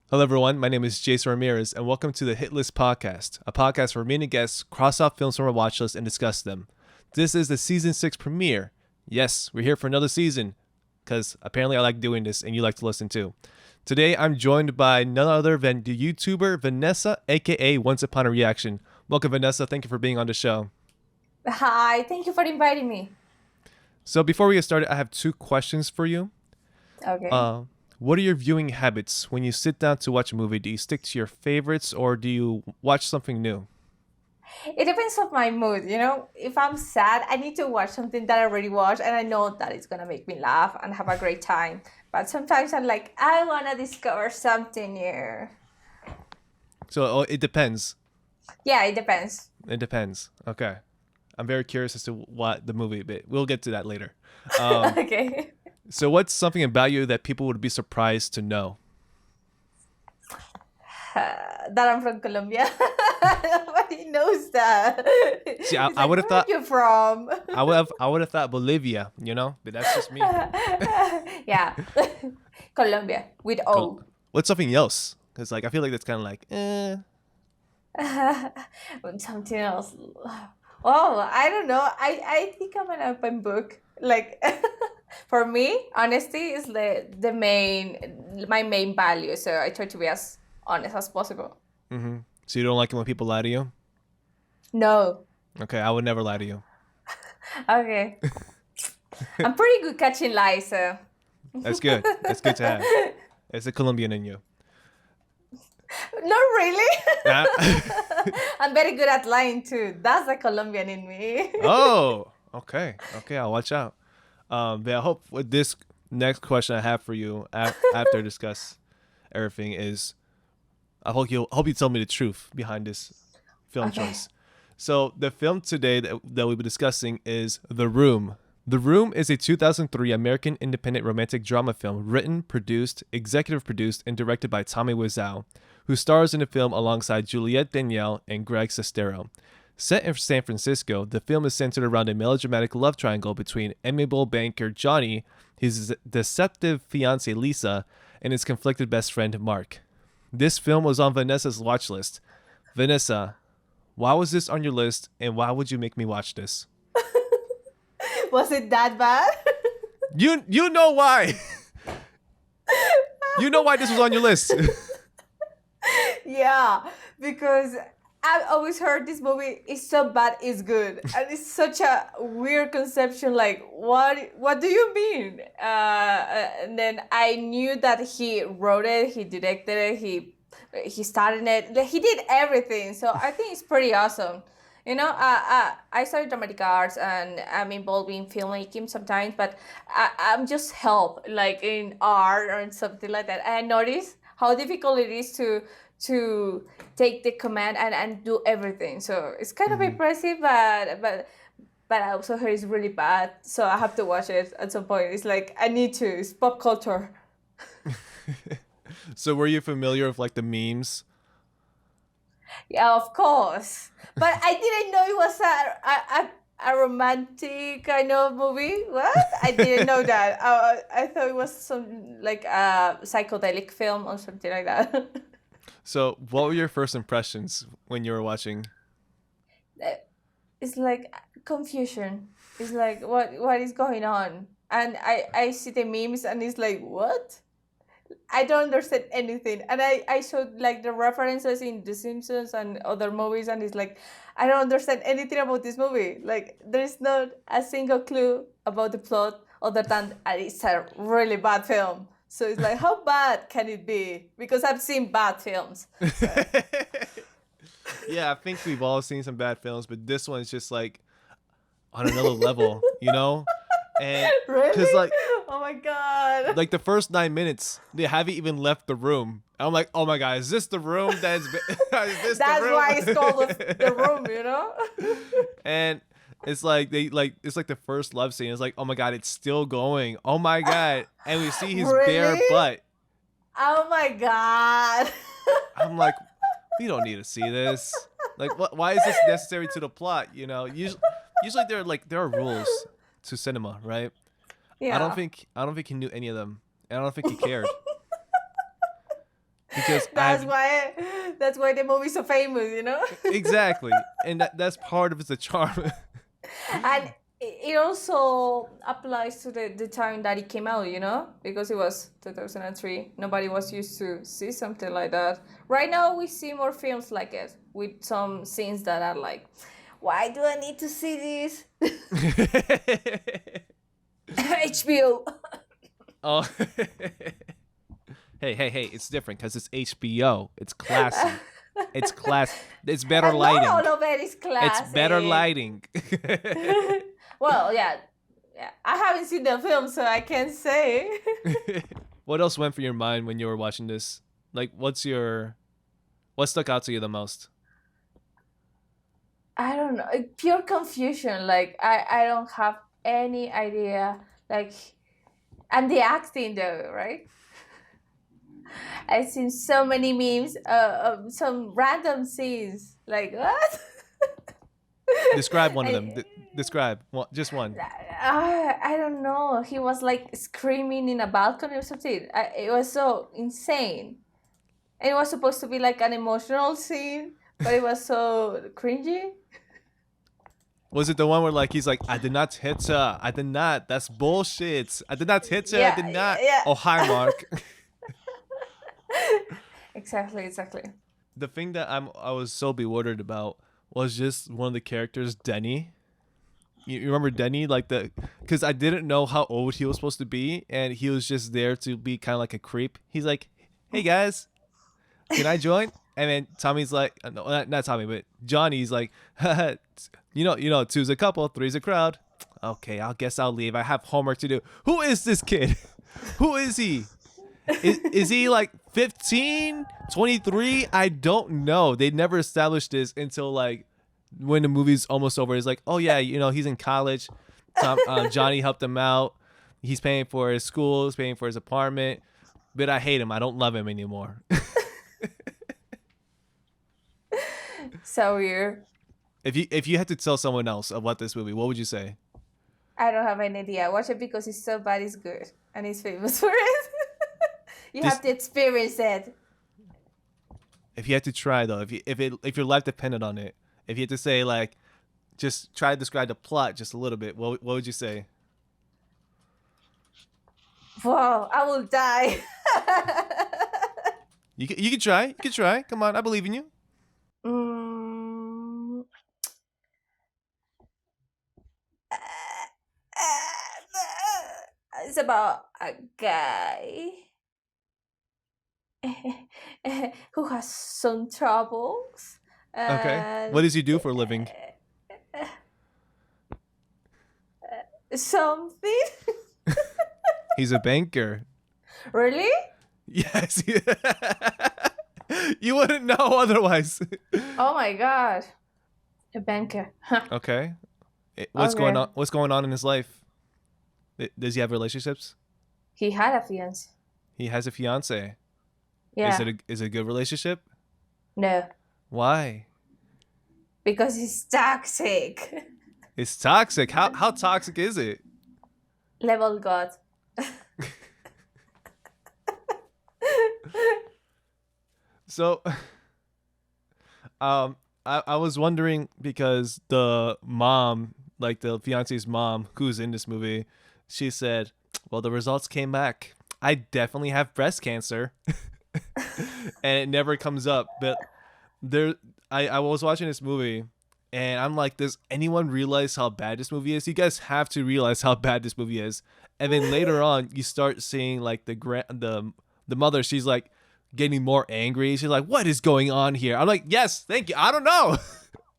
Hello, everyone. My name is Jason Ramirez, and welcome to the Hit List Podcast, a podcast where me and guests cross off films from our watch list and discuss them. This is the Season 6 premiere. Yes, we're here for another season, because apparently I like doing this, and you like to listen too. Today, I'm joined by none other than the YouTuber Vanessa, a.k.a. Once Upon a Reaction. Welcome, Vanessa. Thank you for being on the show. Hi, thank you for inviting me. So before we get started, I have two questions for you. Okay. What are your viewing habits when you sit down to watch a movie? Do you stick to your favorites or do you watch something new? It depends on my mood, you know? If I'm sad, I need to watch something that I already watched and I know that it's gonna make me laugh and have a great time. But sometimes I'm like, I wanna discover something new. So it depends. Yeah, it depends. It depends. Okay. I'm very curious as to what the movie, but we'll get to that later. Um, Okay. so what's something about you that people would be surprised to know? That I'm from Colombia. Nobody knows that. See, It's I like, would have where are thought you from? I would have thought Bolivia, but that's just me. Yeah. Colombia with O. What's something else? Because I feel like that's kind of like, Something else. Oh, I don't know. I think I'm an open book. Like for me, honesty is the main my main value. So I try to be as honest as possible. So you don't like it when people lie to you? No. Okay, I would never lie to you. Okay. I'm pretty good catching lies, so That's good. That's good to have. It's a Colombian in you. not really. Ah. I'm very good at lying too. That's the Colombian in me. Oh, okay. Okay, I'll watch out. But I hope with this next question I have for you after discuss everything is, I hope you tell me the truth behind this film Okay. choice. So the film today that we'll be discussing is The Room. The Room is a 2003 American independent romantic drama film written, produced, executive produced, and directed by Tommy Wiseau, who stars in the film alongside Juliette, Danielle, and Greg Sestero. Set in San Francisco, the film is centered around a melodramatic love triangle between amiable banker Johnny, his deceptive fiancée Lisa, and his conflicted best friend Mark. This film was on Vanessa's watch list. Vanessa, why was this on your list, and why would you make me watch this? Was it that bad? You know why. You know why this was on your list. Yeah, because I've always heard this movie is so bad it's good, and it's such a weird conception. Like, what do you mean? And then I knew that he wrote it, he directed it, he started it, like, he did everything. So I think it's pretty awesome. You know, I studied dramatic arts and I'm involved in filmmaking sometimes, but I'm just help like in art or in something like that. And I noticed how difficult it is to take the command and do everything. So it's kind of impressive, but I also heard it's really bad. So I have to watch it at some point. It's like I need to. It's pop culture. So were you familiar with the memes? Yeah, of course. But I didn't know it was a romantic kind of movie. What? I didn't know that. I thought it was some like a psychedelic film or something like that. So what were your first impressions when you were watching? It's like confusion. It's like what is going on? And I see the memes and it's like what? I don't understand anything. And I showed like the references in The Simpsons and other movies and it's like I don't understand anything about this movie. Like there's not a single clue about the plot other than it's a really bad film. So it's like how bad can it be? Because I've seen bad films. So Yeah, I think we've all seen some bad films, but this one's just on another level, And because really? Oh my god. the first 9 minutes, they haven't even left the room. And I'm like, oh my god, is this the room? Is this That's the room? why it's called the room, you know? And it's like it's like the first love scene. It's like, oh my god, it's still going. Oh my god, and we see his bare Really? butt. Oh my god. I'm like, we don't need to see this. Like, why is this necessary to the plot? Usually there are rules to cinema, right? Yeah. I don't think he knew any of them, and I don't think he cared. because that's why the movie's so famous, you know. exactly, and that's part of the charm. And it also applies to the time that it came out, you know, because it was 2003. Nobody was used to see something like that. Right now, we see more films like it with some scenes that are like, why do I need to see this? HBO. Oh, hey! It's different because it's HBO. It's classy. It's class. It's better lighting. Not all of it is classy. It's better lighting. Well, yeah. I haven't seen the film, so I can't say. What else went through your mind when you were watching this? Like, what stuck out to you the most? I don't know. Pure confusion. Like, I don't have any idea. Like, and the acting though, right? I've seen so many memes of some random scenes. Like, what? Describe one of them. Describe just one. I don't know. He was like screaming in a balcony or something. It was so insane. And it was supposed to be like an emotional scene, but it was so cringy. Was it the one where like he's like, I did not hit her. I did not. That's bullshit. I did not hit her. Yeah, I did not. yeah. Oh, hi, Mark. Exactly. The thing that I was so bewildered about was just one of the characters, Denny. You remember Denny? Because I didn't know how old he was supposed to be, and he was just there to be kind of like a creep. He's like, hey guys, can I join? And then Tommy's like, no, not Tommy, but Johnny's like, you know, two's a couple, three's a crowd. Okay, I guess I'll leave. I have homework to do. Who is this kid? Who is he? Is he like 15, 23? I don't know. They never established this until like when the movie's almost over. It's like, oh yeah, you know, he's in college. Johnny helped him out. He's paying for his school. He's paying for his apartment. But I hate him. I don't love him anymore. So weird. If you had to tell someone else about this movie, what would you say? I don't have any idea. Watch it because it's so bad, it's good. And he's famous for it. You have to experience it. If you had to try though, if your life depended on it, if you had to say like, just try to describe the plot just a little bit, what would you say? Wow, I will die. You can try. You can try. Come on, I believe in you. It's about a guy who has some troubles. Okay. What does he do for a living? Something. He's a banker. Really? Yes. You wouldn't know otherwise. Oh my god. A banker. Okay. What's going on? What's going on in his life? Does he have relationships? He had a fiance. He has a fiance. Yeah. Is it a good relationship? No. Why? Because he's toxic. It's toxic. How toxic is it? Level God. So, I was wondering because the mom, like the fiance's mom, who's in this movie, she said, "Well, the results came back. I definitely have breast cancer," and it never comes up. But I was watching this movie, and I'm like, does anyone realize how bad this movie is? You guys have to realize how bad this movie is. And then later on, you start seeing like the mother. She's like getting more angry. She's like, "What is going on here?" I'm like, "Yes, thank you. I don't know.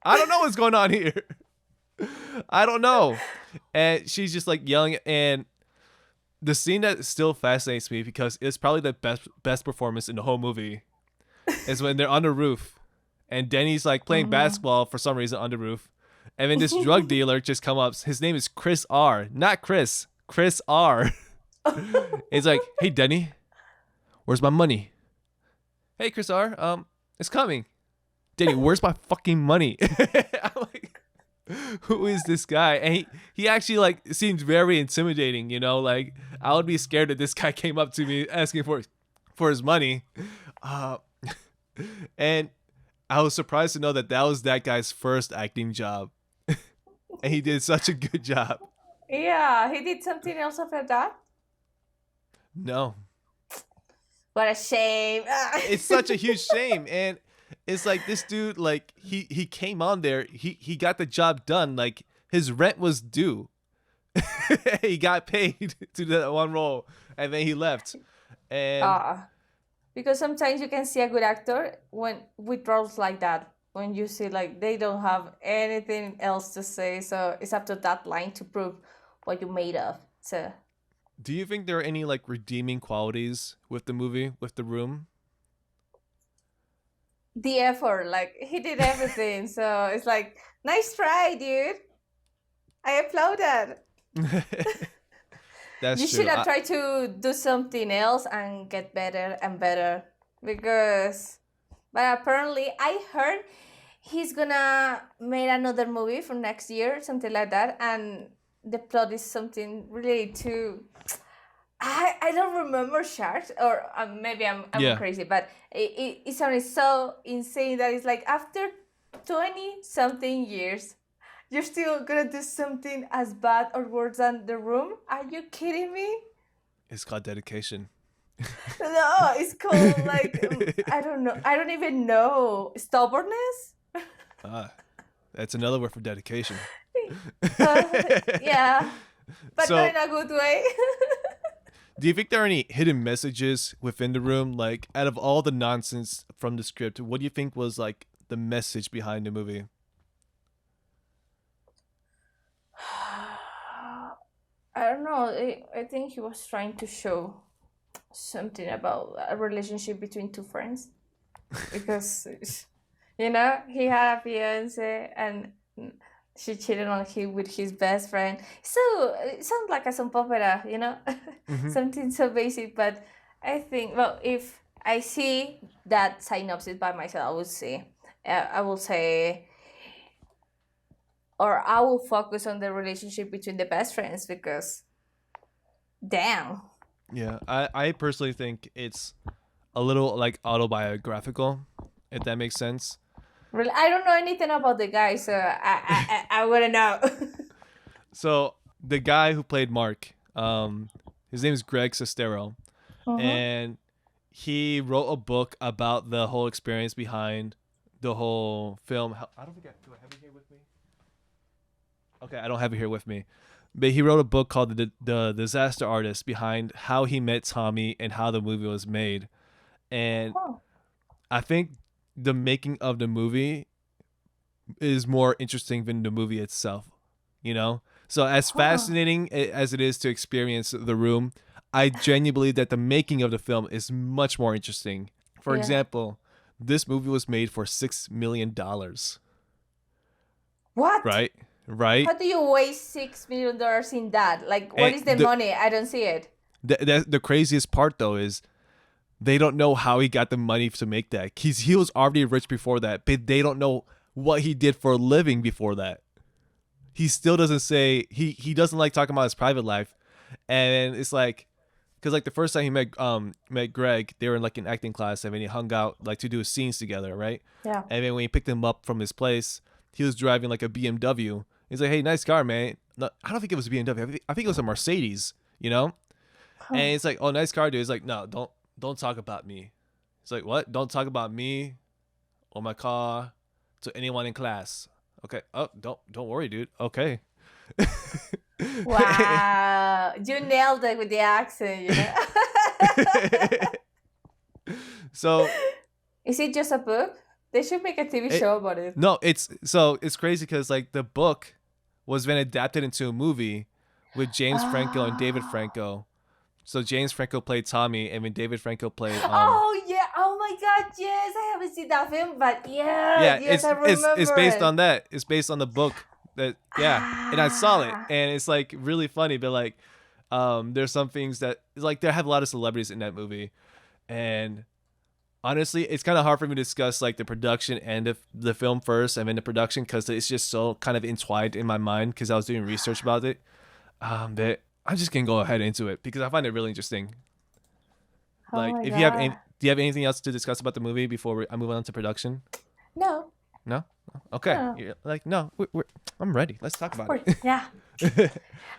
I don't know what's going on here. I don't know." And she's just like yelling. And the scene that still fascinates me because it's probably the best performance in the whole movie is when they're on the roof and Denny's like playing basketball for some reason on the roof. And then this drug dealer just come up. His name is Chris R. Not Chris. Chris R. It's like, "Hey, Denny, where's my money?" "Hey, Chris R. It's coming." "Denny, where's my fucking money?" I'm like, who is this guy? And he actually like seems very intimidating, you know, like I would be scared if this guy came up to me asking for for his money. Uh, and I was surprised to know that that was that guy's first acting job. And he did such a good job. Yeah, he did something else after that. No. What a shame. It's such a huge shame. And it's like this dude, like he came on there, he got the job done, like his rent was due. He got paid to do that one role and then he left. And because sometimes you can see a good actor when with roles like that, when you see like they don't have anything else to say, so it's up to that line to prove what you're made of. So do you think there are any like redeeming qualities with the movie, with The Room? the effort, like he did everything. So it's like, nice try, dude. I applaud that. That's You true. should have tried to do something else and get better and better. But apparently I heard he's gonna make another movie for next year, something like that, and the plot is something related to. I don't remember sharks, or maybe I'm Yeah. crazy, but it sounded so insane that it's like after 20 something years, you're still gonna do something as bad or worse than The Room? Are you kidding me? It's called dedication. No, it's called like I don't know. I don't even know. Stubbornness? That's another word for dedication. Yeah, but So- not in a good way. Do you think there are any hidden messages within The Room? Like, out of all the nonsense from the script, what do you think was like the message behind the movie? I don't know. I think he was trying to show something about a relationship between two friends, because he had a fiance and she cheated on him with his best friend. So it sounds like a soap opera, something so basic. But I think, well, if I see that synopsis by myself, I will say, or I will focus on the relationship between the best friends, because, damn. Yeah, I personally think it's a little like autobiographical, if that makes sense. Really, I don't know anything about the guy, so I wouldn't know. So the guy who played Mark, his name is Greg Sestero, and he wrote a book about the whole experience behind the whole film. I don't forget. Do I have it here with me? Okay, I don't have it here with me. But he wrote a book called the Disaster Artist, behind how he met Tommy and how the movie was made. And I think the making of the movie is more interesting than the movie itself, So as fascinating as it is to experience The Room, I genuinely believe that the making of the film is much more interesting. For example, this movie was made for $6 million. What? Right? How do you waste $6 million in that? Like, what is the money? I don't see it. The craziest part, though, is they don't know how he got the money to make that. He was already rich before that, but they don't know what he did for a living before that. He still doesn't say, he doesn't like talking about his private life. And it's like, because like the first time he met Greg, they were in like an acting class, and then he hung out like to do scenes together, right? Yeah. And then when he picked him up from his place, he was driving like a BMW. He's like, "Hey, nice car, man." No, I don't think it was a BMW. I think it was a Mercedes, And it's like, "Oh, nice car, dude." He's like, "No, don't talk about me." It's like, "What? Don't talk about me or my car to anyone in class." Okay. Oh, don't worry, dude. Okay. Wow, you nailed it with the accent. So, is it just a book? They should make a TV show about it. No, it's crazy because like the book was then adapted into a movie with James Franco and David Franco. So James Franco played Tommy, and then David Franco played. Oh yeah! Oh my God! Yes, I haven't seen that film, but yes, I remember. It's based on that. It's based on the book. And I saw it, and it's like really funny. But like, there's some things that like they have a lot of celebrities in that movie, and honestly, it's kind of hard for me to discuss like the production and the film first, and then the production, because it's just so kind of entwined in my mind because I was doing research about it. That I'm just gonna go ahead into it because I find it really interesting. Oh Like, my if you have any, god. do you have anything else to discuss about the movie before I move on to production? No, No. Okay. no, You're like, no, I'm ready. Let's talk of about course. it. Yeah.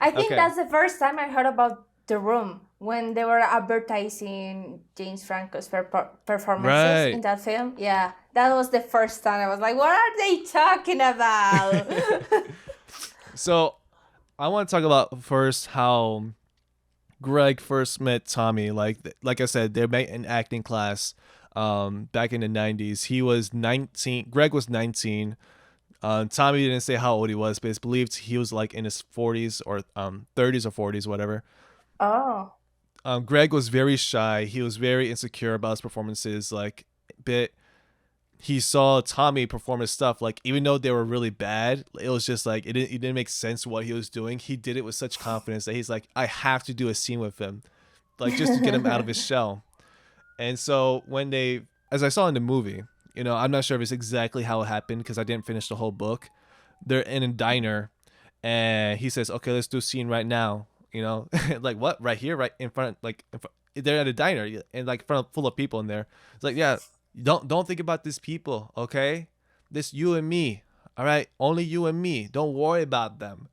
I think Okay. that's the first time I heard about The Room when they were advertising James Franco's performances in Right. that film. Yeah, that was the first time I was like, what are they talking about? So I want to talk about first how Greg first met Tommy. Like I said, they met in acting class back in the 90s. He was 19. Greg was 19. Tommy didn't say how old he was, but it's believed he was like in his 40s or 30s or 40s, whatever. Oh, Greg was very shy. He was very insecure about his performances. Like, but he saw Tommy perform his stuff. Like, even though they were really bad, it was just like it didn't make sense what he was doing. He did it with such confidence that he's like, I have to do a scene with him, like just to get him out of his shell. And so as I saw in the movie, I'm not sure if it's exactly how it happened because I didn't finish the whole book. They're in a diner, and he says, "Okay, let's do a scene right now." Like what? Right here, right in front, they're at a diner and like front full of people in there. It's like, yeah, don't think about these people, okay? This you and me, all right? Only you and me. Don't worry about them.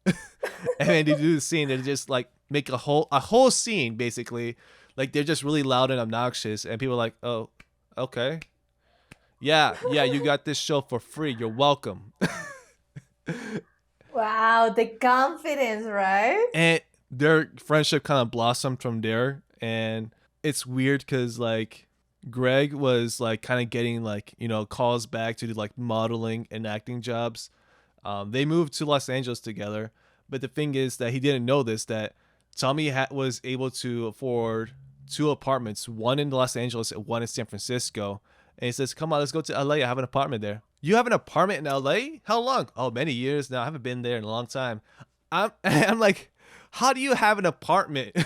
And then they do the scene. They just like make a whole scene basically. Like they're just really loud and obnoxious, and people are like, oh, okay, yeah, you got this show for free. You're welcome. wow, the confidence, right? And their friendship kind of blossomed from there. And it's weird because like Greg was like kind of getting like calls back to do like modeling and acting jobs. They moved to Los Angeles together, but the thing is that he didn't know this, that Tommy was able to afford 2 apartments, one in Los Angeles and one in San Francisco. And he says, come on, let's go to LA. I have an apartment there. You have an apartment in LA? How long? Oh, many years now. I haven't been there in a long time. I'm like, how do you have an apartment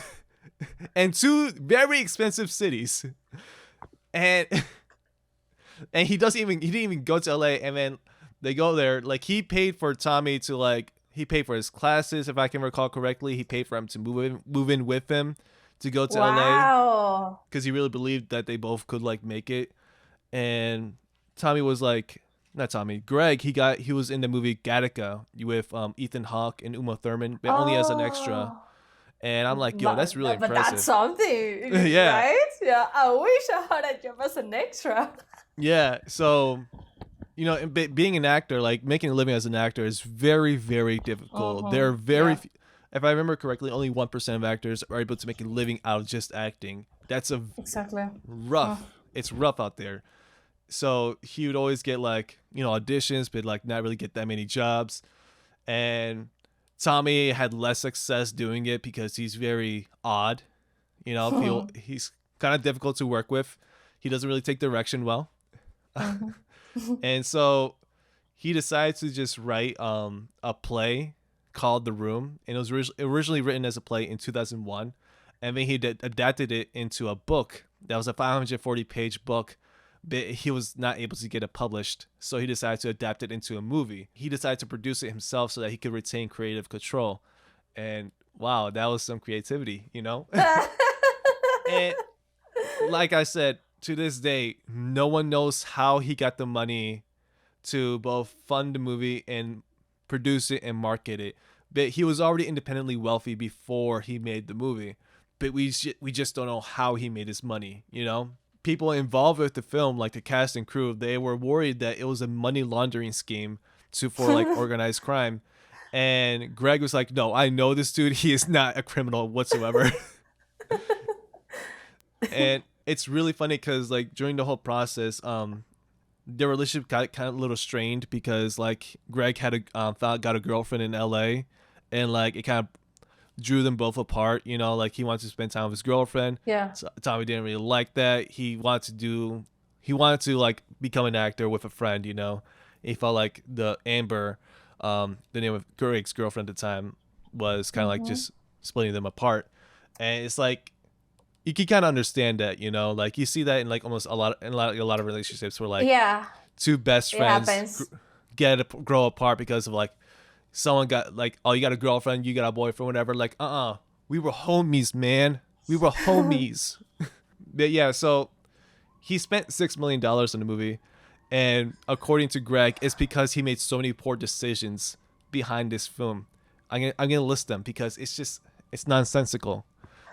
in 2 very expensive cities? And he didn't even go to LA. And then they go there. Like he paid for Tommy to he paid for his classes, if I can recall correctly. He paid for him to move in with him to go to LA Wow. because he really believed that they both could like make it. And Tommy was like, not Tommy, Greg. He was in the movie Gattaca with Ethan Hawke and Uma Thurman, but only as an extra. And I'm like, yo, that's really But impressive. that's something, Yeah. right? Yeah, I wish I had a job as an extra. Yeah. So, being an actor, like making a living as an actor, is very, very difficult. There are very, if I remember correctly, only 1% of actors are able to make a living out of just acting. That's Exactly. rough. It's rough out there. So he would always get like auditions, but like not really get that many jobs. And Tommy had less success doing it because he's very odd. He's kind of difficult to work with. He doesn't really take direction well. And so he decided to just write a play called The Room, and it was originally written as a play in 2001, and then he adapted it into a book that was a 540-page book, but he was not able to get it published, so he decided to adapt it into a movie. He decided to produce it himself so that he could retain creative control. And wow, that was some creativity, And like I said, to this day, no one knows how he got the money to both fund the movie and produce it and market it. But he was already independently wealthy before he made the movie. But we just don't know how he made his money, People involved with the film, like the cast and crew, they were worried that it was a money laundering scheme for like organized crime. And Greg was like, no, I know this dude. He is not a criminal whatsoever. And it's really funny because like during the whole process, their relationship got kind of a little strained because like Greg had got a girlfriend in LA, and like it kind of drew them both apart. Like he wanted to spend time with his girlfriend. Yeah. So Tommy didn't really like that. He wanted to like become an actor with a friend. He felt like the Amber, the name of Greg's girlfriend at the time, was kind of like just splitting them apart. And it's like, you can kind of understand that, like you see that in like almost a lot of relationships where like two best friends grow apart because of like someone got like, oh, you got a girlfriend, you got a boyfriend, whatever. Like, we were homies, man. We were homies. But yeah, so he spent $6 million on the movie, and according to Greg, it's because he made so many poor decisions behind this film. I'm gonna list them because it's nonsensical.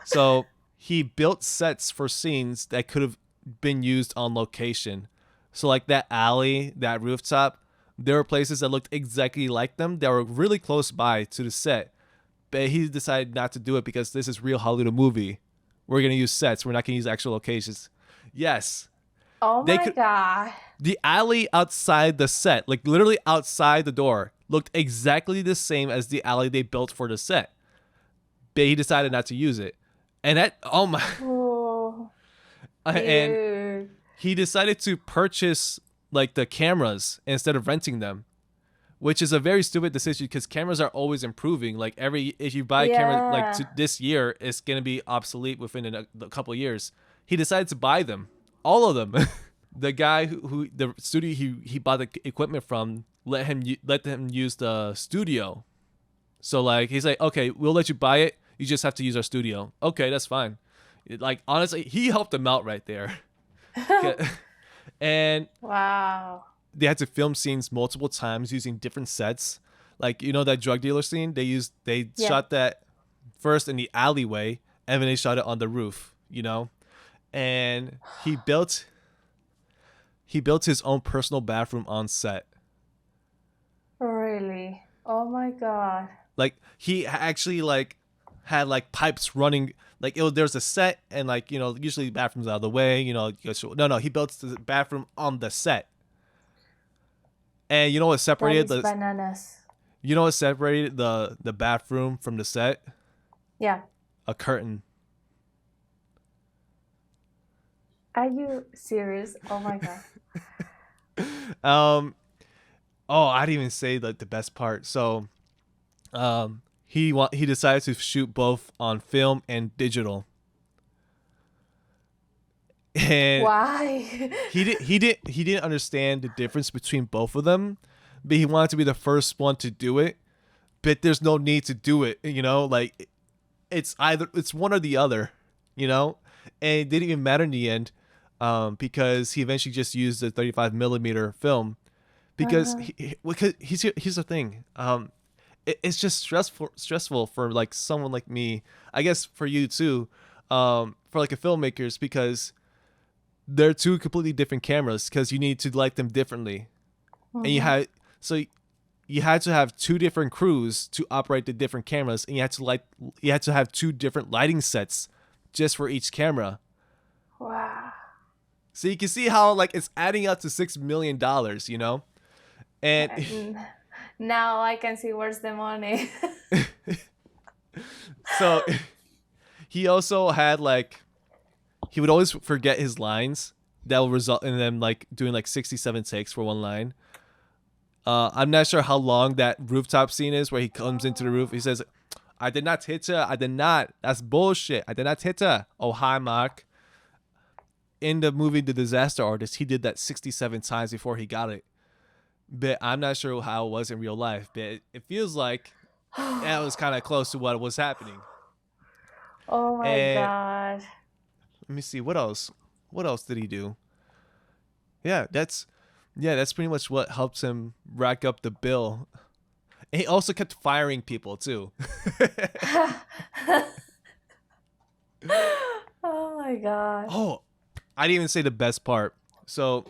So he built sets for scenes that could have been used on location. So like that alley, that rooftop, there were places that looked exactly like them that were really close by to the set. But he decided not to do it because this is real Hollywood movie. We're gonna use sets. We're not gonna use actual locations. Yes, Oh they my could. God. The alley outside the set, like literally outside the door, looked exactly the same as the alley they built for the set. But he decided not to use it, and that oh my, Oh, and dude. he decided to purchase like the cameras instead of renting them, which is a very stupid decision because cameras are always improving. Like if you buy a camera like Yeah. this year, it's gonna be obsolete within a couple of years. He decided to buy them, all of them. The guy who the studio he bought the equipment from let him use the studio. So like he's like, okay, we'll let you buy it. You just have to use our studio. Okay, that's fine. Like honestly, he helped him out right there. And Wow. they had to film scenes multiple times using different sets. Like that drug dealer scene, they Yeah. shot that first in the alleyway, and then they shot it on the roof. And he built his own personal bathroom on set. Really? Oh my God. Like he actually like had like pipes running. Like there's a set, and like usually bathrooms out of the way. No, he built the bathroom on the set. And you know what That separated is bananas. the bathroom from the set? Yeah. A curtain. Are you serious? Oh my God. Um. Oh, I didn't even say like the best part. So, he decided to shoot both on film and digital. And Why? he didn't understand the difference between both of them, but he wanted to be the first one to do it. But there's no need to do it. Like it's one or the other. And it didn't even matter in the end, because he eventually just used the 35 millimeter film. Because here's the thing. It's just stressful for like someone like me. I guess for you too, for like a filmmakers, because they're two completely different cameras because you need to light them differently, and you had to have two different crews to operate the different cameras, and you had to have two different lighting sets just for each camera. Wow. So you can see how like it's adding up to $6 million, and Now I can see where's the money. so he also had like he would always forget his lines that will result in them like doing like 67 takes for one line. I'm not sure how long that rooftop scene is where he comes into the roof. He says, "I did not hit her. I did not. That's bullshit. I did not hit her. Oh, hi, Mark." In the movie The Disaster Artist, he did that 67 times before he got it. But I'm not sure how it was in real life. But it feels like that was kind of close to what was happening. Oh my And God. let me see, what else? What else did he do? Yeah, that's pretty much what helps him rack up the bill. And he also kept firing people too. Oh my God. Oh, I didn't even say the best part. So,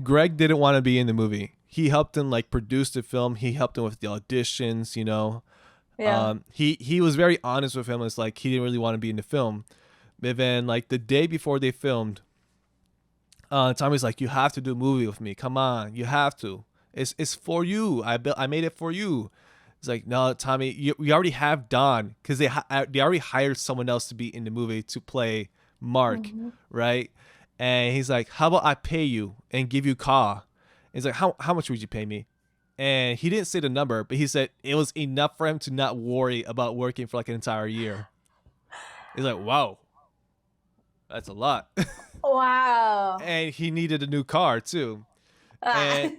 Greg didn't want to be in the movie. He helped him like produce the film. He helped him with the auditions. Yeah. He was very honest with him. It's like he didn't really want to be in the film. But then like the day before they filmed, Tommy's like, "You have to do a movie with me. Come on, you have to. It's for you. I made it for you." It's like, "No, Tommy, we already have Don because they already hired someone else to be in the movie to play Mark, right?" And he's like, "How about I pay you and give you a car?" He's like, "How much would you pay me?" And he didn't say the number, but he said it was enough for him to not worry about working for like an entire year. He's like, "Wow, that's a lot." Wow. And he needed a new car too. Ah. And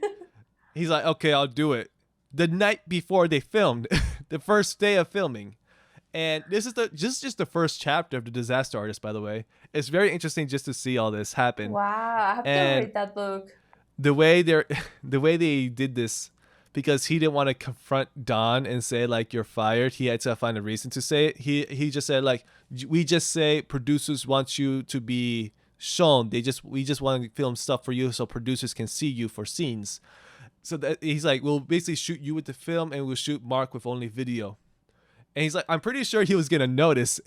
he's like, "Okay, I'll do it." The night before they filmed, the first day of filming, And this is just the first chapter of the Disaster Artist, by the way. It's very interesting just to see all this happen. Wow, I have to And read that book. the way they did this, because he didn't want to confront Don and say like you're fired, he had to find a reason to say it. He just said like, we just say producers want you to be shown. We just want to film stuff for you so producers can see you for scenes. So that he's like, we'll basically shoot you with the film and we'll shoot Mark with only video. And he's like, I'm pretty sure he was gonna notice.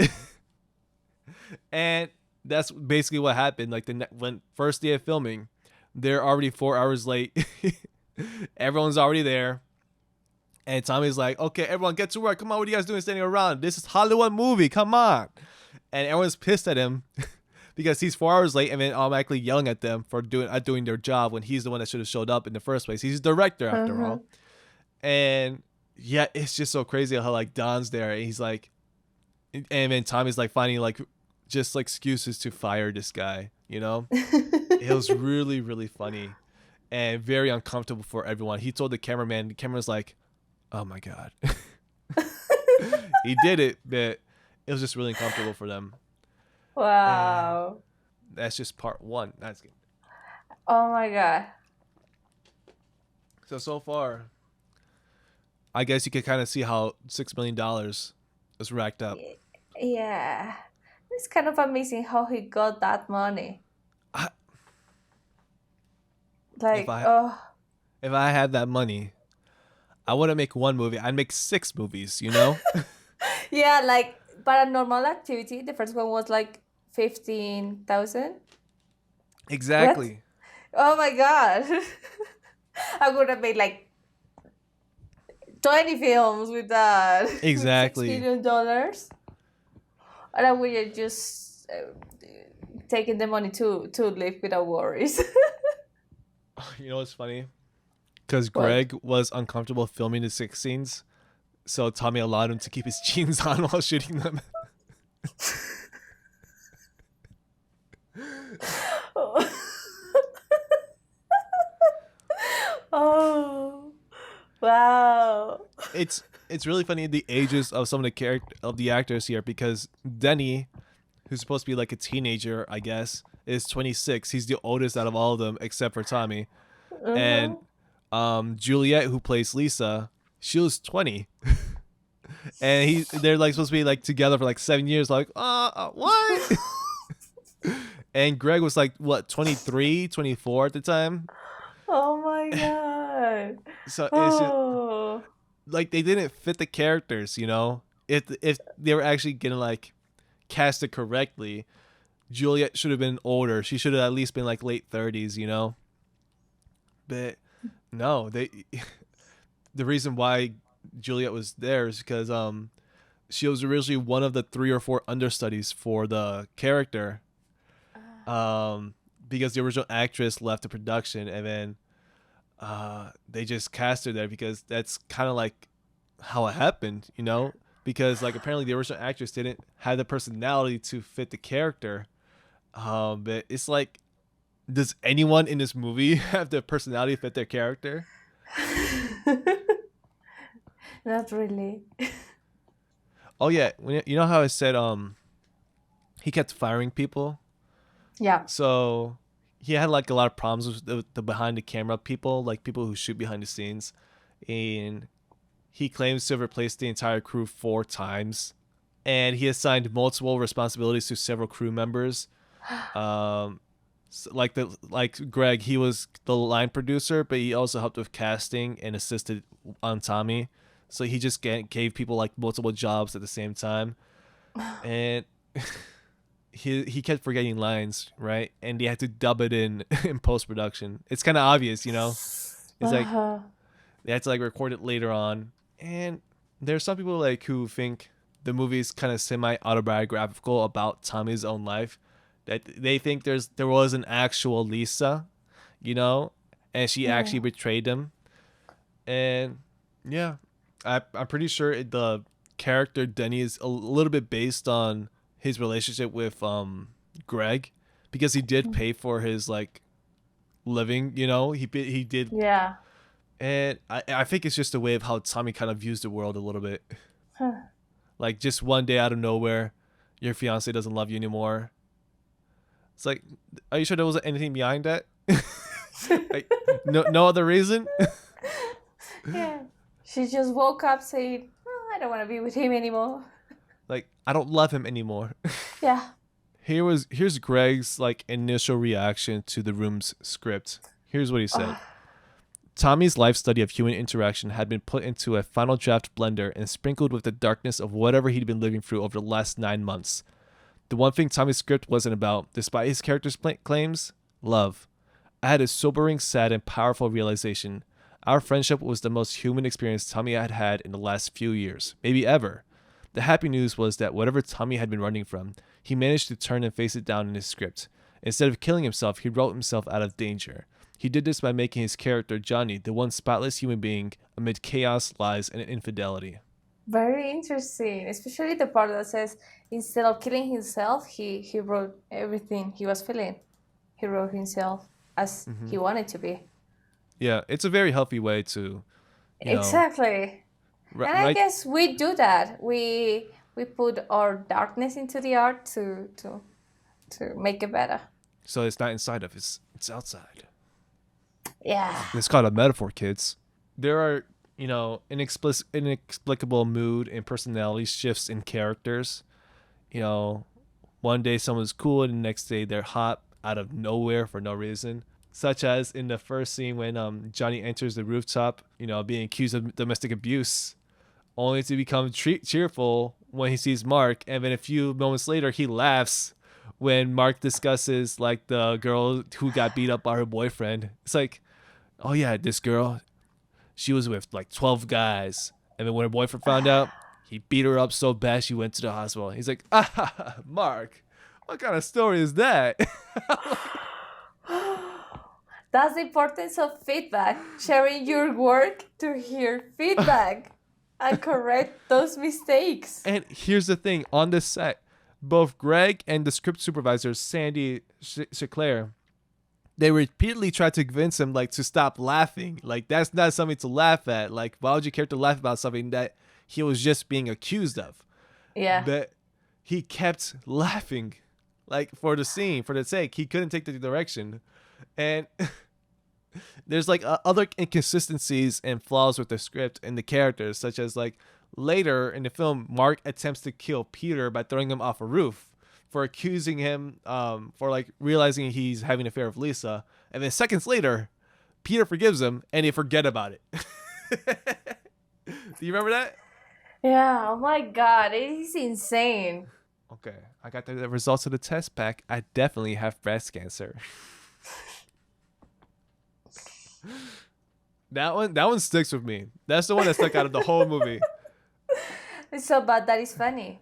And that's basically what happened. Like when first day of filming, they're already 4 hours late. Everyone's already there. And Tommy's like, okay, everyone get to work. Come on, what are you guys doing standing around? This is Hollywood movie. Come on. And everyone's pissed at him because he's 4 hours late and then automatically yelling at them for doing their job when he's the one that should have showed up in the first place. He's the director after all. And yeah, it's just so crazy how like Don's there and he's like, and then Tommy's like finding like just like excuses to fire this guy, you know? It was really, really funny and very uncomfortable for everyone. He told the camera's like, oh my God. He did it, but it was just really uncomfortable for them. Wow. And that's just part one. That's good. Oh my God. So far, I guess you can kind of see how $6 million was racked up. Yeah. It's kind of amazing how he got that money. Like, if I had that money, I wouldn't make one movie. I'd make 6 movies, you know? Yeah, like Paranormal Activity. The first one was like 15,000. Exactly. What? Oh my God. I would have made like 20 films with that. Exactly. With $6 million. And I would have just taken the money to live without worries. You know what's funny? Because Greg was uncomfortable filming the 6 scenes, so Tommy allowed him to keep his jeans on while shooting them. Oh, wow! It's really funny the ages of some of the actors here, because Denny, who's supposed to be like a teenager, I guess, is 26. He's the oldest out of all of them except for Tommy. And Juliette, who plays Lisa, she was 20. And they're like supposed to be like together for like 7 years. Like, what? And Greg was like, what, 23, 24 at the time? Oh my God. So it's just, like, they didn't fit the characters, you know? If they were actually getting like casted correctly, Juliette should have been older. She should have at least been like late 30s, you know? But no, the reason why Juliette was there is because she was originally one of the 3 or 4 understudies for the character. Because the original actress left the production, and then they just cast her there because that's kind of like how it happened, you know? Because like apparently the original actress didn't have the personality to fit the character. But it's like, does anyone in this movie have the personality to fit their character? Not really. Oh yeah, you know how I said he kept firing people? Yeah. So he had like a lot of problems with the behind the camera people, like people who shoot behind the scenes, and he claims to have replaced the entire crew 4 times, and he assigned multiple responsibilities to several crew members. Like Greg, he was the line producer, but he also helped with casting and assisted on Tommy. So he just gave people like multiple jobs at the same time, and he kept forgetting lines, right? And they had to dub it in post production. It's kind of obvious, you know. It's like they had to like record it later on. And there's some people like who think the movie is kind of semi autobiographical about Tommy's own life. That they think there was an actual Lisa, you know, and she actually betrayed him. And yeah, I'm pretty sure the character Denny is a little bit based on his relationship with Greg, because he did pay for his like living, you know. He did. Yeah. And I think it's just a way of how Tommy kind of views the world a little bit. Like just one day out of nowhere, your fiance doesn't love you anymore. It's like, are you sure there wasn't anything behind that? Like, no other reason? Yeah. She just woke up saying, oh, I don't want to be with him anymore. Like, I don't love him anymore. Yeah. Here's Greg's like initial reaction to the Room's script. Here's what he said. Tommy's life study of human interaction had been put into a final draft blender and sprinkled with the darkness of whatever he'd been living through over the last 9 months. The one thing Tommy's script wasn't about, despite his character's claims, love. I had a sobering, sad, and powerful realization. Our friendship was the most human experience Tommy had had in the last few years, maybe ever. The happy news was that whatever Tommy had been running from, he managed to turn and face it down in his script. Instead of killing himself, he wrote himself out of danger. He did this by making his character, Johnny, the one spotless human being amid chaos, lies, and infidelity. Very interesting, especially the part that says instead of killing himself, he wrote everything he was feeling. He wrote himself as he wanted to be. Yeah, it's a very healthy way to, exactly. And I guess we do that. We put our darkness into the art to make it better. So it's not inside of it's outside. Yeah. It's called a metaphor, kids. There are, inexplicable mood and personality shifts in characters. One day someone's cool and the next day they're hot out of nowhere for no reason. Such as in the first scene when Johnny enters the rooftop, being accused of domestic abuse, only to become cheerful when he sees Mark. And then a few moments later, he laughs when Mark discusses like the girl who got beat up by her boyfriend. It's like, oh yeah, this girl, she was with like 12 guys. And then when her boyfriend found out, he beat her up so bad she went to the hospital. He's like, Mark, what kind of story is that? That's the importance of feedback. Sharing your work to hear feedback and correct those mistakes. And here's the thing. On this set, both Greg and the script supervisor, Sandy Sinclair, they repeatedly tried to convince him like to stop laughing. Like, that's not something to laugh at. Like, why would you care to laugh about something that he was just being accused of? Yeah. But he kept laughing. Like, for the scene, for the sake. He couldn't take the direction. And there's like other inconsistencies and flaws with the script and the characters, such as like later in the film, Mark attempts to kill Peter by throwing him off a roof for accusing him for like realizing he's having an affair with Lisa. And then seconds later, Peter forgives him and they forget about it. Do you remember that? Yeah. Oh my God. It is insane. Okay. I got the results of the test back. I definitely have breast cancer. That one sticks with me. That's the one that stuck out of the whole movie. It's so bad that it's funny.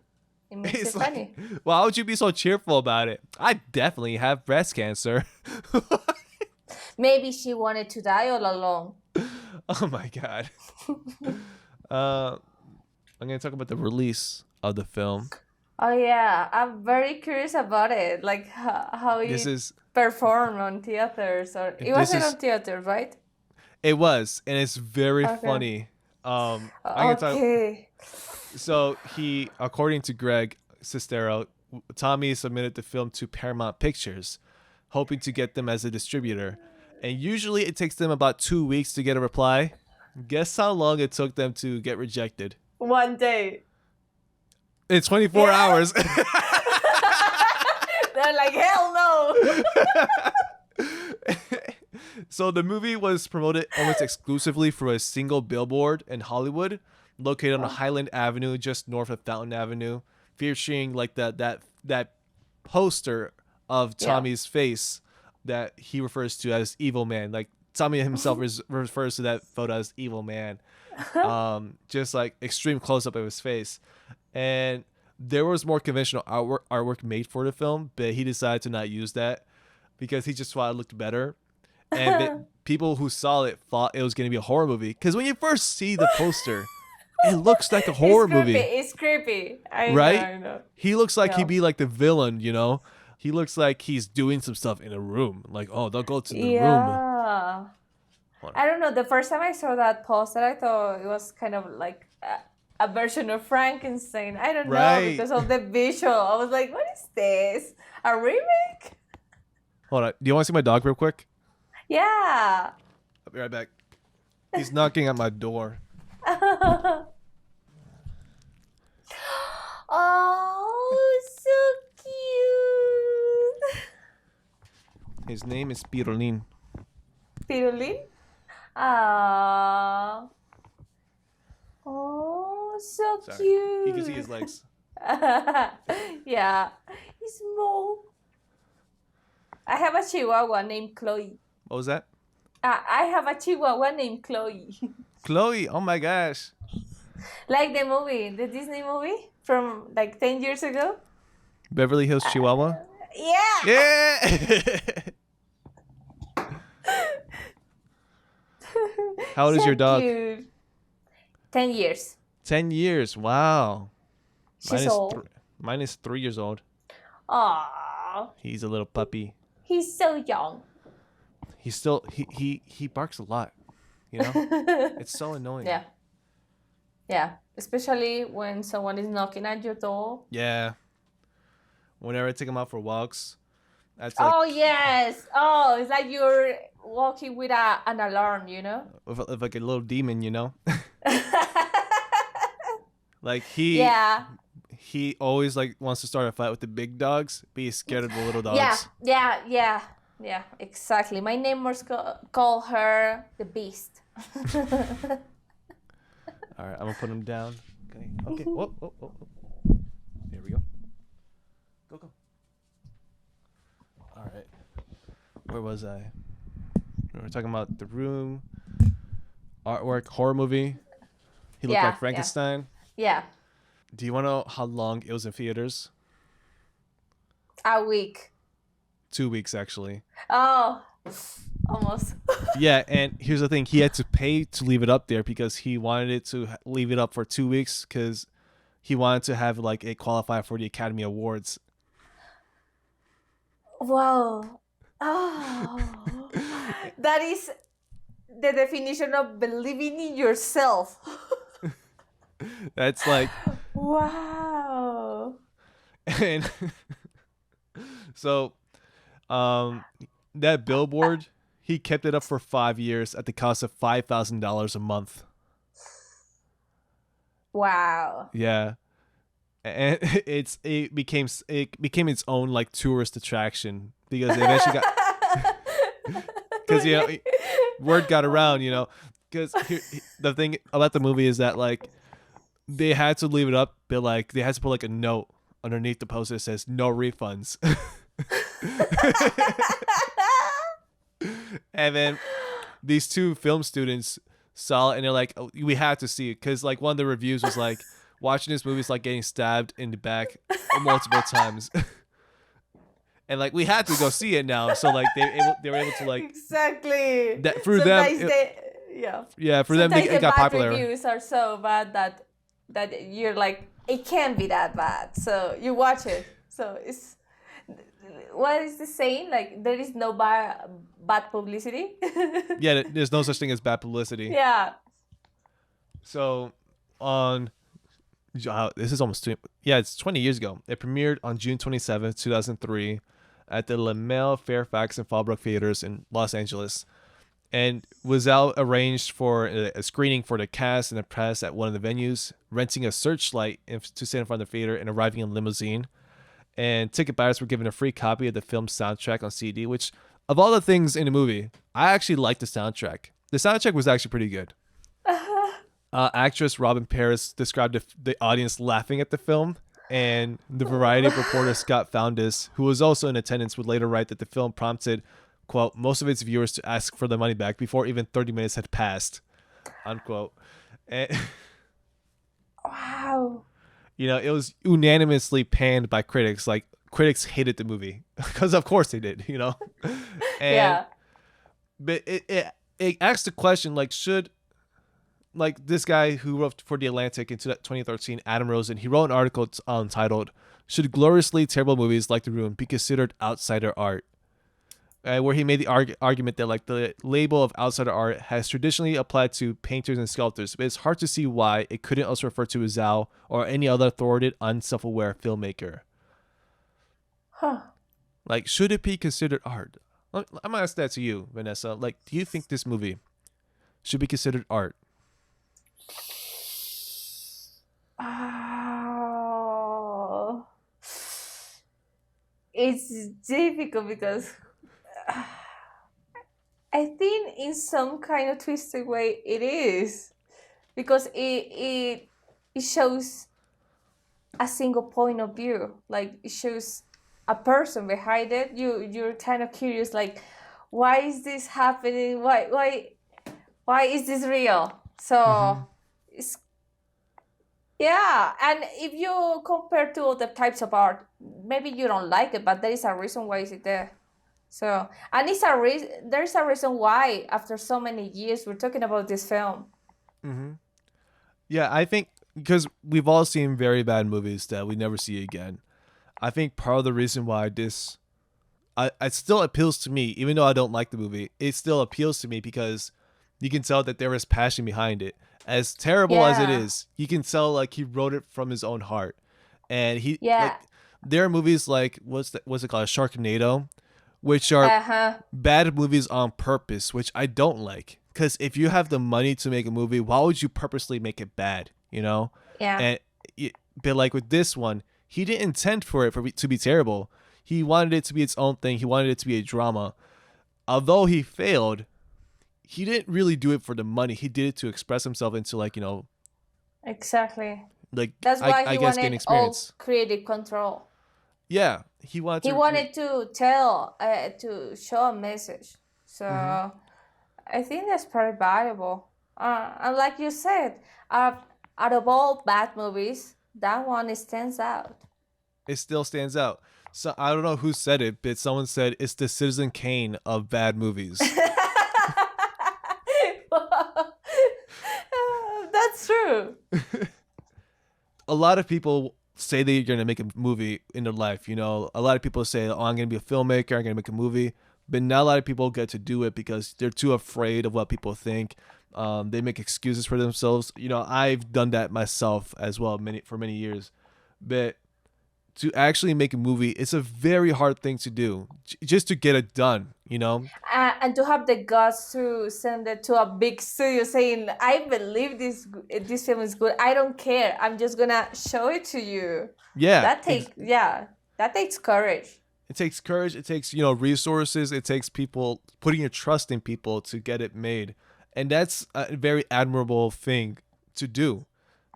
It makes it funny. Why would you be so cheerful about it? I definitely have breast cancer. Maybe she wanted to die all along. Oh my God. I'm going to talk about the release of the film. Oh yeah, I'm very curious about it. Like how it performed on theaters, or it wasn't on theater, right? It was, and it's very funny. Okay. So he, according to Greg Sestero, Tommy submitted the film to Paramount Pictures, hoping to get them as a distributor. And usually it takes them about 2 weeks to get a reply. Guess how long it took them to get rejected? 1 day. In 24 hours. They're like, hell no. So the movie was promoted almost exclusively through a single billboard in Hollywood, located on Highland Avenue, just north of Fountain Avenue, featuring like that poster of Tommy's face that he refers to as Evil Man. Like Tommy himself refers to that photo as Evil Man. Just like extreme close up of his face. And there was more conventional artwork made for the film, but he decided to not use that because he just thought it looked better. And people who saw it thought it was going to be a horror movie. Because when you first see the poster, it looks like a horror movie. It's creepy. I know. He looks like he'd be like the villain, you know? He looks like he's doing some stuff in a room. Like, oh, they'll go to the room. I don't know. The first time I saw that poster, I thought it was kind of like a version of Frankenstein. I don't know, Right. because of the visual. I was like, what is this? A remake? Hold on. Do you want to see my dog real quick? Yeah. I'll be right back. He's knocking at my door. Oh, so cute. His name is Pirulin. Pirulin? Ah. Oh, so Sorry. cute. You can see his legs. Yeah. He's small. I have a chihuahua named Chloe. What was that? I have a chihuahua named Chloe. Chloe. Oh my gosh. Like the movie, the Disney movie from like 10 years ago. Beverly Hills Chihuahua. Yeah. Yeah. How old is So your dog? cute. 10 years. 10 years. Wow. She's old. Mine is 3 years old. Aww. He's a little puppy. He's so young. He's still he barks a lot. You know? It's so annoying. Yeah. Yeah. Especially when someone is knocking at your door. Yeah. Whenever I take him out for walks, that's like Oh, yes. Oh, it's like you're walking with an alarm, you know? with like a little demon, you know? Like Yeah. he always like wants to start a fight with the big dogs, but he's scared of the little dogs. Yeah, exactly. My neighbors call her the beast. All right, I'm gonna put him down. Okay. Whoa. There we go. Go. All right. Where was I? We were talking about The Room, artwork, horror movie. He looked like Frankenstein. Yeah. Do you want to know how long it was in theaters? A week. 2 weeks, actually. Oh, almost. Yeah, and here's the thing. He had to pay to leave it up there because he wanted it to leave it up for 2 weeks because he wanted to have like it qualify for the Academy Awards. Wow. Oh. That is the definition of believing in yourself. That's like, Wow. and so that billboard, he kept it up for 5 years at the cost of $5,000 a month. Wow. Yeah. And it became its own like tourist attraction because it eventually got because you know word got around, you know, because the thing about the movie is that like they had to leave it up, but like they had to put like a note underneath the poster that says no refunds. And then these two film students saw it and they're like, oh, we had to see it because like one of the reviews was like, watching this movie is like getting stabbed in the back multiple times. And like we had to go see it now, so like they were able to like exactly that for Sometimes them. Yeah, for them sometimes it got bad popular. reviews are so bad that you're like, it can't be that bad, so you watch it. So it's, what is the saying, like there is no bad publicity. Yeah, there's no such thing as bad publicity. Yeah. So on this is almost it's 20 years ago. It premiered on June 27th, 2003 at the Lamel, Fairfax, and Fallbrook theaters in Los Angeles, and Wiseau arranged for a screening for the cast and the press at one of the venues, renting a searchlight to sit in front of the theater and arriving in a limousine. And ticket buyers were given a free copy of the film's soundtrack on CD, which, of all the things in the movie, I actually liked the soundtrack. The soundtrack was actually pretty good. Actress Robin Paris described the audience laughing at the film, and the Variety reporter Scott Foundas, who was also in attendance, would later write that the film prompted, quote, most of its viewers to ask for their money back before even 30 minutes had passed, unquote. And, Wow. you know, it was unanimously panned by critics. Like, critics hated the movie because of course they did, you know. And, Yeah. But it asks the question, like, should, like, this guy who wrote for The Atlantic in 2013, Adam Rosen, he wrote an article entitled, "Should gloriously terrible movies like The Room be considered outsider art?" where he made the argument that like the label of outsider art has traditionally applied to painters and sculptors, but it's hard to see why it couldn't also refer to Wiseau or any other authoritative, unself-aware filmmaker. Huh. Like, should it be considered art? I'm gonna ask that to you, Vanessa. Like, do you think this movie should be considered art? Oh, it's difficult because I think in some kind of twisted way it is, because it shows a single point of view. Like it shows a person behind it. You're kind of curious, like, why is this happening? Why is this real? So it's, yeah, and if you compare to other types of art, maybe you don't like it, but there is a reason why is it there. So, and it's there's a reason why after so many years we're talking about this film. Yeah, I think because we've all seen very bad movies that we never see again. I think part of the reason why this, it still appeals to me, even though I don't like the movie, it still appeals to me because you can tell that there is passion behind it. As terrible as it Yeah. is, you can tell like he wrote it from his own heart, and he Yeah. like there are movies like what's it called, Sharknado, which are Uh-huh. bad movies on purpose, which I don't like. Because if you have the money to make a movie, why would you purposely make it bad? You know? Yeah. And but like with this one, he didn't intend for it to be terrible. He wanted it to be its own thing. He wanted it to be a drama. Although he failed, he didn't really do it for the money. He did it to express himself into like, you know, Exactly. like That's why I he guess gain wanted all experience. creative control. Yeah, he wanted He to. wanted to tell, to show a message. So I think that's pretty valuable. And like you said, out of all bad movies, that one stands out. It still stands out. So I don't know who said it, but someone said it's the Citizen Kane of bad movies. That's true. A lot of people say that you're going to make a movie in their life. You know, a lot of people say, oh, I'm going to be a filmmaker, I'm going to make a movie. But not a lot of people get to do it because they're too afraid of what people think. They make excuses for themselves. You know, I've done that myself as well for many years. But to actually make a movie, it's a very hard thing to do just to get it done, you know? And to have the guts to send it to a big studio saying, I believe this film is good. I don't care. I'm just going to show it to you. Yeah. That takes courage. It takes courage. It takes, you know, resources. It takes people putting your trust in people to get it made. And that's a very admirable thing to do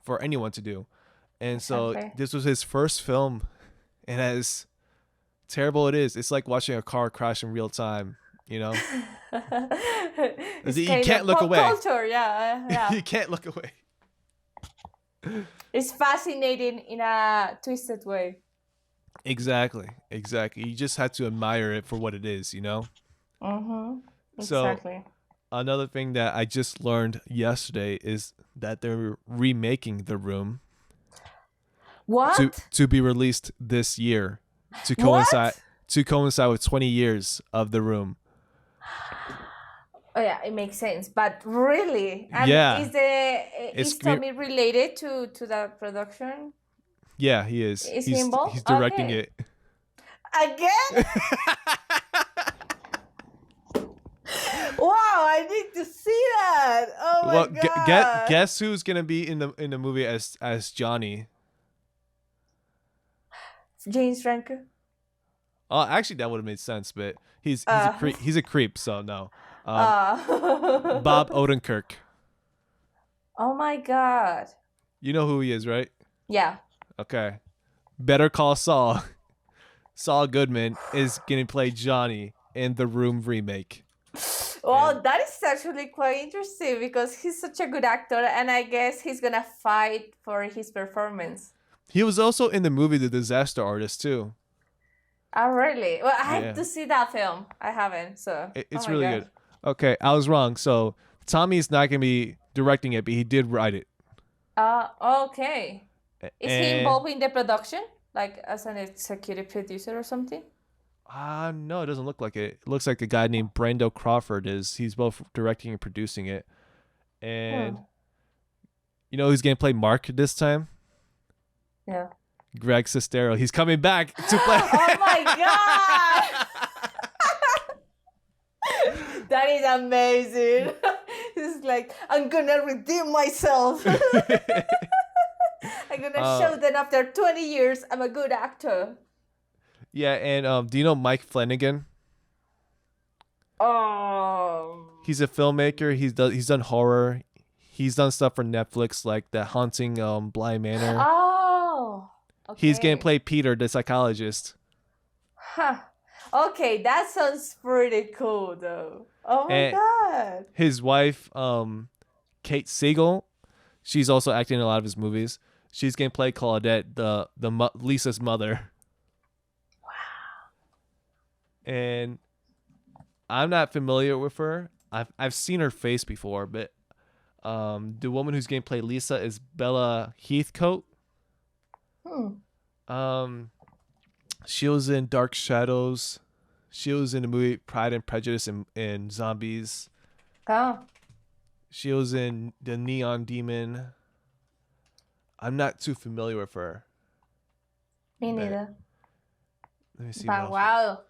for anyone to do. And so Exactly. this was his first film. And as terrible it is, it's like watching a car crash in real time, you know? It's You kind can't of look pop away. culture, yeah. You can't look away. It's fascinating in a twisted way. Exactly. You just had to admire it for what it is, you know? Exactly. So another thing that I just learned yesterday is that they're remaking The Room What? to be released this year to What? coincide with 20 years of The Room. Oh yeah, it makes sense. But really, and Yeah. is Tommy related to that production? Yeah, he is. Is he involved? He's directing Okay. it. Again? Wow, I need to see that. Oh my Well, god. guess who's gonna be in the movie as Johnny? James Franco. Oh, actually, that would have made sense, but he's a creep. He's a creep, so no. Bob Odenkirk. Oh my god. You know who he is, right? Yeah. Okay. Better Call Saul. Saul Goodman is gonna play Johnny in the Room remake. Well, that is actually quite interesting because he's such a good actor, and I guess he's gonna fight for his performance. He was also in the movie The Disaster Artist too. Oh, really? Well, I Yeah. have to see that film. I haven't, so. It's oh my really God. good. Okay, I was wrong. So Tommy's not gonna be directing it, but he did write it. Okay. Is he And involved in the production? Like as an executive producer or something? No, it doesn't look like it. It looks like a guy named Brando Crawford is. He's both directing and producing it. And you know who's going to play Mark this time? Yeah. Greg Sestero. He's coming back to play. Oh my god! That is amazing. He's like, I'm gonna redeem myself. I'm gonna show that after 20 years, I'm a good actor. Yeah, and do you know Mike Flanagan? He's a filmmaker. He's done horror. He's done stuff for Netflix like The Haunting Bly Manor. Oh, okay. He's gonna play Peter, the psychologist. Huh. Okay, that sounds pretty cool though. Oh my god. His wife, Kate Siegel, she's also acting in a lot of his movies. She's gonna play Claudette, Lisa's mother. Wow. And I'm not familiar with her. I've seen her face before, but the woman who's gonna play Lisa is Bella Heathcote. She was in Dark Shadows. She was in the movie Pride and Prejudice and Zombies. Oh. She was in The Neon Demon. I'm not too familiar with her. Me neither. Let me see. But wow.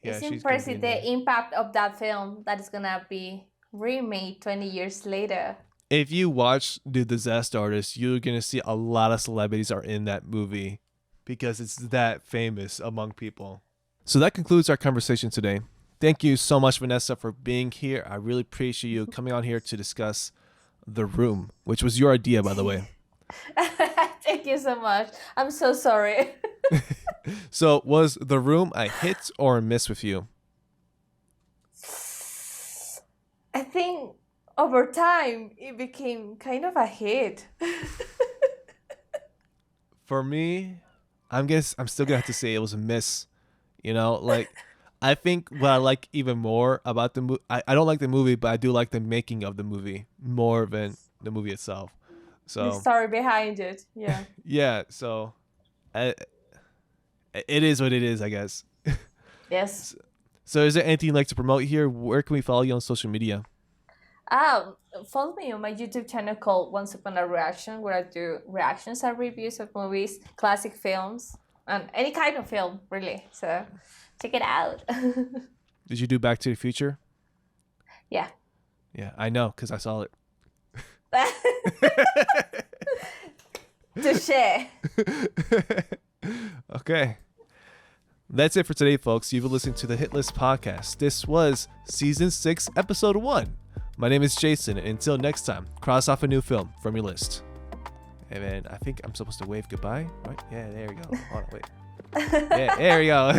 Yeah, it's impressive the impact of that film that is gonna be remade 20 years later. If you watch The Disaster Artist, you're gonna see a lot of celebrities are in that movie because it's that famous among people. So that concludes our conversation today. Thank you so much, Vanessa, for being here. I really appreciate you coming on here to discuss The Room, which was your idea, by the way. Thank you so much. I'm so sorry. So was The Room a hit or a miss with you? I think over time it became kind of a hit. For me, I'm still gonna have to say it was a miss. You know, like I think what I like even more about the movie, I don't like the movie, but I do like the making of the movie more than the movie itself. So the story behind it, yeah. Yeah, so it is what it is, I guess. Yes. So is there anything you'd like to promote here? Where can we follow you on social media? Follow me on my YouTube channel called Once Upon a Reaction, where I do reactions and reviews of movies, classic films, and any kind of film, really. So check it out. Did you do Back to the Future? Yeah. Yeah, I know, because I saw it. Touché. Okay. That's it for today, folks. You've been listening to the Hit List Podcast. This was Season 6, Episode 1. My name is Jason, and until next time, cross off a new film from your list. Hey, man, I think I'm supposed to wave goodbye, right? Yeah, there we go. Hold on, wait. Yeah, there we go.